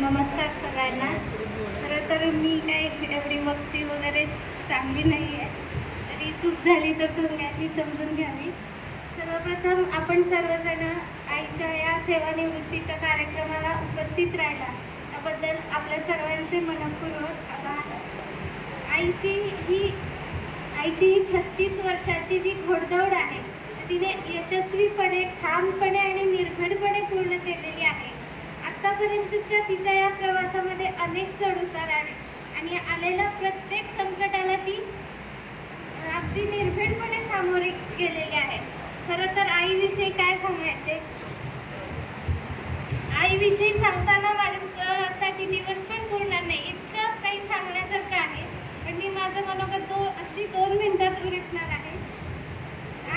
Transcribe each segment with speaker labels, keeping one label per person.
Speaker 1: नमस्कार सगळ्यांना। खरं तर मी काय एवढी वक्ती वगैरे चांगली नाही आहे, तरी चूक झाली तर सगळ्यांनी समजून घ्यावी। सर्वप्रथम आपण सर्वजण आईच्या या सेवानिवृत्तीच्या कार्यक्रमाला उपस्थित राहिला त्याबद्दल आपल्या सर्वांचे मनपूर्वक आभार। आईची ही 36 वर्षाची जी घोडदौड आहे तिने यशस्वीपणे, ठामपणे आणि निर्भीडपणे पूर्ण केलेली आहे। आतापर्यंतच्या तिच्या या प्रवासामध्ये अनेक चढउतार आले आणि आलेल्या प्रत्येक संकटाला ती अगदी निर्भीडपणे सामोरे गेलेली आहे। खरं तर आईविषयी काय सांगायचे, आईविषयी सांगताना माझ्यासाठी दिवस पण पूर्ण नाही, इतकं काही सांगण्यासारखं आहे, पण मी माझं मनोगत अगदी 2 मिनिटात उरकणार आहे।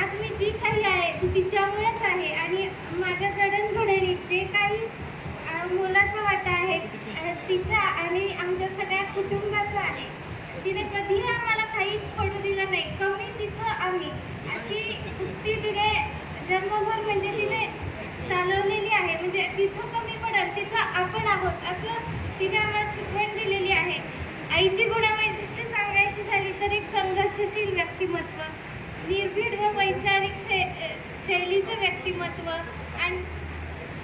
Speaker 1: आज मी जी काही आहे ती तिच्यामुळेच आहे आणि माझ्या जडणघडणीत जे काही मुलाचा वाटा आहे तिचा आणि आमच्या सगळ्या कुटुंबाचा आहे। तिने कधीही आम्हाला काहीच पडू दिलं नाही, कमी तिथं आम्ही अशी सुट्टी तिने जन्मभर म्हणजे तिने चालवलेली आहे। म्हणजे जिथं कमी पडेल तिथं आपण आहोत असं तिने आम्हाला शिकवण दिलेली आहे। आईची गुणवैशिष्ट्ये सांगायची झाली तर एक संघर्षशील व्यक्तिमत्व, निर्भीड व वैचारिक शैलीचं व्यक्तिमत्व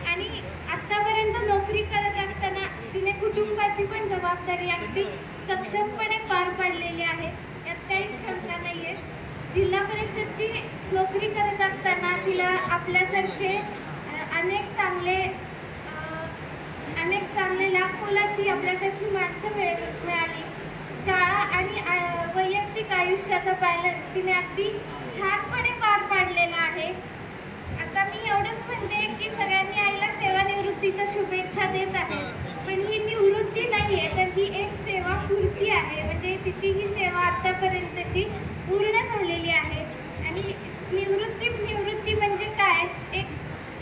Speaker 1: आणि आतापर्यंत नोकरी करत असताना तिने कुटुंबाची पण जबाबदारी अगदी सक्षमपणे पार पाडलेली आहे, यात काही शंका नाही आहे। जिल्हा परिषदची नोकरी करत असताना तिला आपल्यासारखे अनेक चांगले लाखोलाची आपल्यासारखी माणसं मिळाली। शाळा आणि वैयक्तिक आयुष्याचा बॅलन्स तिने अगदी छानपणे पार पाडलेला आहे। आता मी एवढंच म्हणते की सगळ्यांनी आईला सेवानिवृत्तीच्या शुभेच्छा देत आहे, पण ही निवृत्ती नाही आहे तर ही एक सेवापूर्ती आहे। म्हणजे तिची ही सेवा आतापर्यंतची पूर्ण झालेली आहे आणि निवृत्ती म्हणजे काय,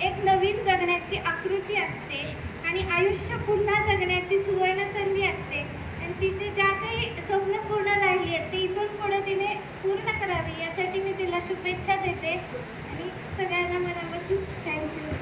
Speaker 1: एक नवीन जगण्याची आकृती असते आणि आयुष्य पुन्हा जगण्याची सुवर्ण संधी असते आणि तिचे ज्या काही स्वप्न पूर्ण राहिली आहेत ते इथून पुढे तिने पूर्ण करावी यासाठी मी तिला शुभेच्छा देते आणि सगळ्यांना मनापासून थँक्यू।